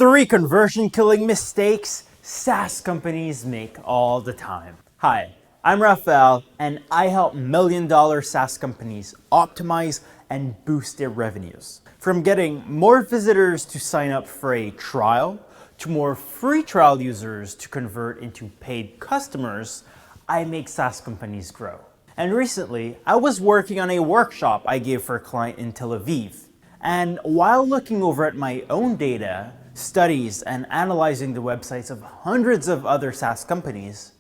3 conversion-killing mistakes SaaS companies make all the time. Hi, I'm Raphael, and I help million-dollar SaaS companies optimize and boost their revenues. From getting more visitors to sign up for a trial, to more free trial users to convert into paid customers, I make SaaS companies grow. And recently, I was working on a workshop I gave for a client in Tel Aviv. And while looking over at my own data, studies, and analyzing the websites of hundreds of other SaaS companies,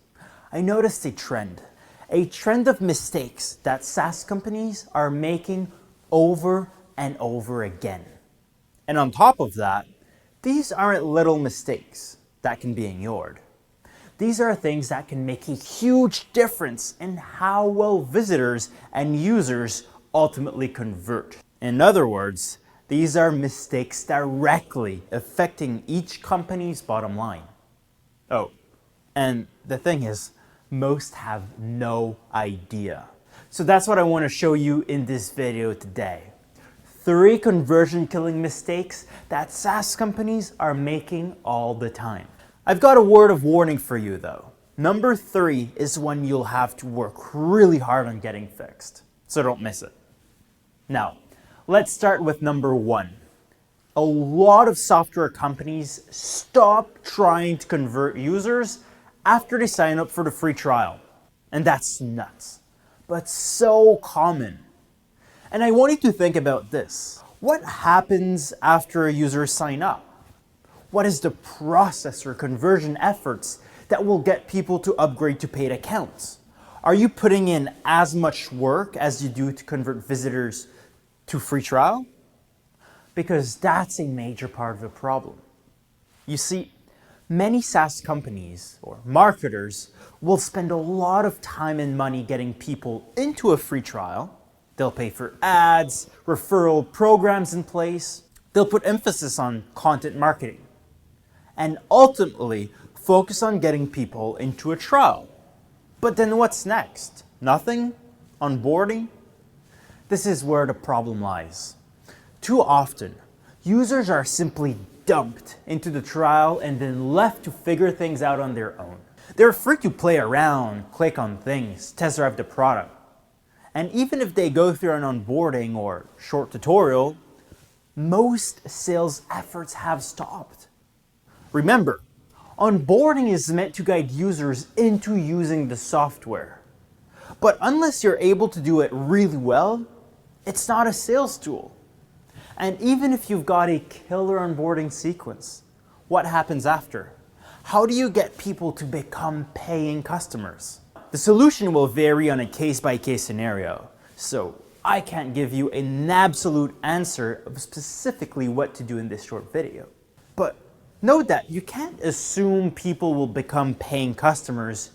I noticed a trend of mistakes that SaaS companies are making over and over again. And on top of that, these aren't little mistakes that can be ignored. These are things that can make a huge difference in how well visitors and users ultimately convert. In other words, these are mistakes directly affecting each company's bottom line. Oh, and the thing is, most have no idea. So that's what I want to show you in this video today. 3 conversion-killing mistakes that SaaS companies are making all the time. I've got a word of warning for you though. Number 3 is one you'll have to work really hard on getting fixed. So don't miss it. Now, let's start with number 1. A lot of software companies stop trying to convert users after they sign up for the free trial. And that's nuts, but so common. And I want you to think about this. What happens after a user sign up? What is the process or conversion efforts that will get people to upgrade to paid accounts? Are you putting in as much work as you do to convert visitors to free trial? Because that's a major part of the problem. You see, many SaaS companies or marketers will spend a lot of time and money getting people into a free trial. They'll pay for ads, referral programs in place. They'll put emphasis on content marketing and ultimately focus on getting people into a trial. But then what's next? Nothing? Onboarding? This is where the problem lies. Too often, users are simply dumped into the trial and then left to figure things out on their own. They're free to play around, click on things, test drive the product. And even if they go through an onboarding or short tutorial, most sales efforts have stopped. Remember, onboarding is meant to guide users into using the software. But unless you're able to do it really well, it's not a sales tool. And even if you've got a killer onboarding sequence, what happens after? How do you get people to become paying customers? The solution will vary on a case-by-case scenario, so I can't give you an absolute answer of specifically what to do in this short video. But note that you can't assume people will become paying customers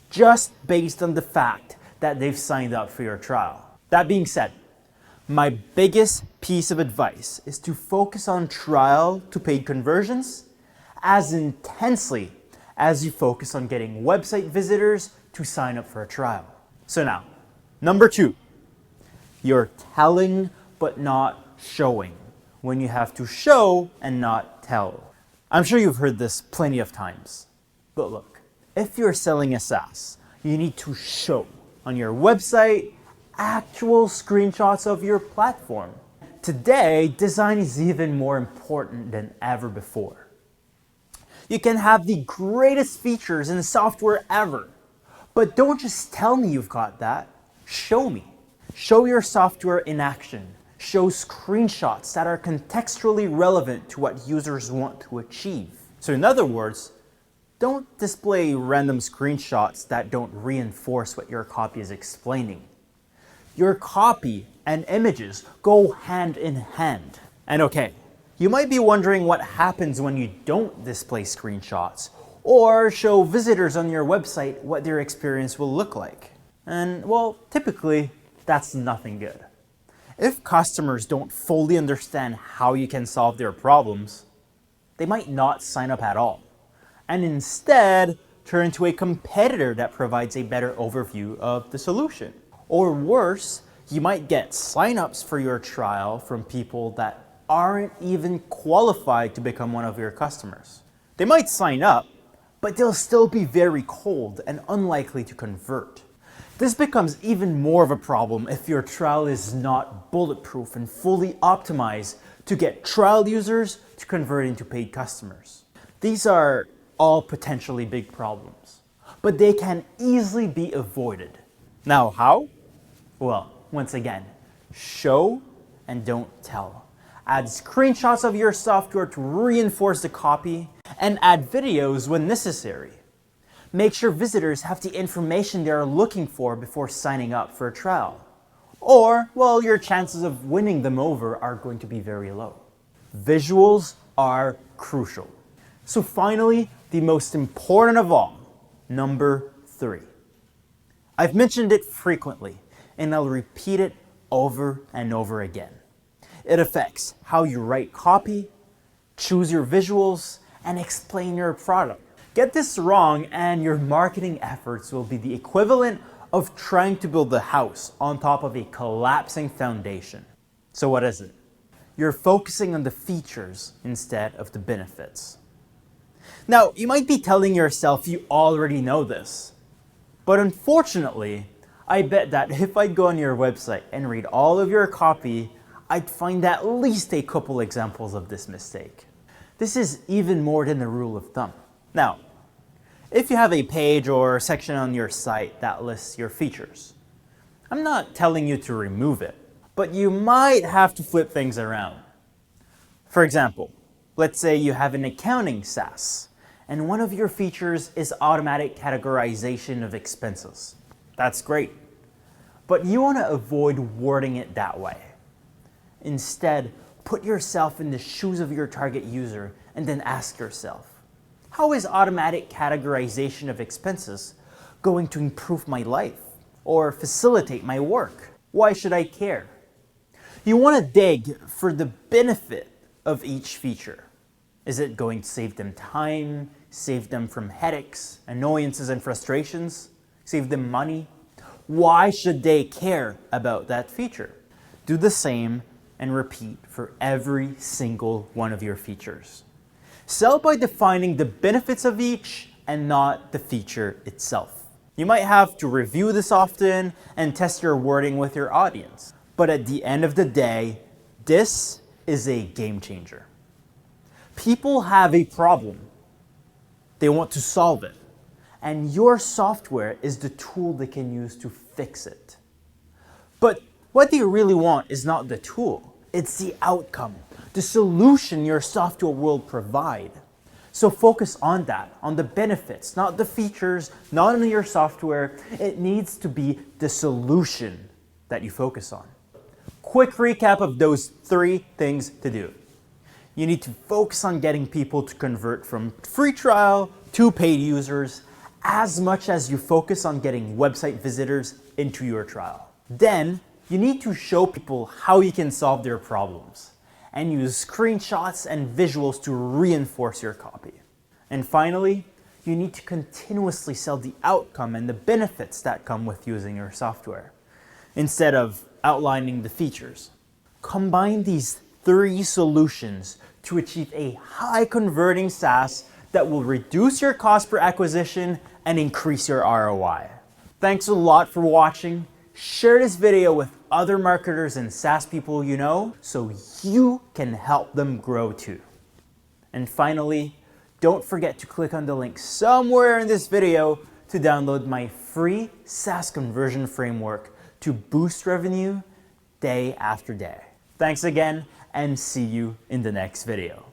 just based on the fact that they've signed up for your trial. That being said, my biggest piece of advice is to focus on trial to paid conversions as intensely as you focus on getting website visitors to sign up for a trial. So now, number 2, you're telling but not showing when you have to show and not tell. I'm sure you've heard this plenty of times, but look, if you're selling a SaaS, you need to show on your website actual screenshots of your platform. Today, design is even more important than ever before. You can have the greatest features in software ever, but don't just tell me you've got that. Show me. Show your software in action. Show screenshots that are contextually relevant to what users want to achieve. So in other words, don't display random screenshots that don't reinforce what your copy is explaining. Your copy and images go hand in hand. And okay, you might be wondering what happens when you don't display screenshots or show visitors on your website what their experience will look like. And well, typically, that's nothing good. If customers don't fully understand how you can solve their problems, they might not sign up at all, and instead turn to a competitor that provides a better overview of the solution. Or worse, you might get signups for your trial from people that aren't even qualified to become one of your customers. They might sign up, but they'll still be very cold and unlikely to convert. This becomes even more of a problem if your trial is not bulletproof and fully optimized to get trial users to convert into paid customers. These are all potentially big problems, but they can easily be avoided. Now, how? Well, once again, show and don't tell. Add screenshots of your software to reinforce the copy, and add videos when necessary. Make sure visitors have the information they are looking for before signing up for a trial. Or, well, your chances of winning them over are going to be very low. Visuals are crucial. So finally, the most important of all, number 3. I've mentioned it frequently, and I'll repeat it over and over again. It affects how you write copy, choose your visuals, and explain your product. Get this wrong and your marketing efforts will be the equivalent of trying to build a house on top of a collapsing foundation. So what is it? You're focusing on the features instead of the benefits. Now, you might be telling yourself you already know this, but unfortunately, I bet that if I go on your website and read all of your copy, I'd find at least a couple examples of this mistake. This is even more than a rule of thumb. Now, if you have a page or section on your site that lists your features, I'm not telling you to remove it, but you might have to flip things around. For example, let's say you have an accounting SaaS, and one of your features is automatic categorization of expenses. That's great, but you want to avoid wording it that way. Instead, put yourself in the shoes of your target user and then ask yourself, how is automatic categorization of expenses going to improve my life or facilitate my work? Why should I care? You want to dig for the benefit of each feature. Is it going to save them time, save them from headaches, annoyances, and frustrations, save them money? Why should they care about that feature? Do the same and repeat for every single one of your features. Sell by defining the benefits of each and not the feature itself. You might have to review this often and test your wording with your audience. But at the end of the day, this is a game changer. People have a problem. They want to solve it. And your software is the tool they can use to fix it. But what they really want is not the tool. It's the outcome, the solution your software will provide. So focus on that, on the benefits, not the features, not on your software. It needs to be the solution that you focus on. Quick recap of those 3 things to do. You need to focus on getting people to convert from free trial to paid users as much as you focus on getting website visitors into your trial. Then, you need to show people how you can solve their problems and use screenshots and visuals to reinforce your copy. And finally, you need to continuously sell the outcome and the benefits that come with using your software, instead of outlining the features. Combine these 3 solutions to achieve a high converting SaaS that will reduce your cost per acquisition and increase your ROI. Thanks a lot for watching. Share this video with other marketers and SaaS people you know so you can help them grow too. And finally, don't forget to click on the link somewhere in this video to download my free SaaS conversion framework to boost revenue day after day. Thanks again, and see you in the next video.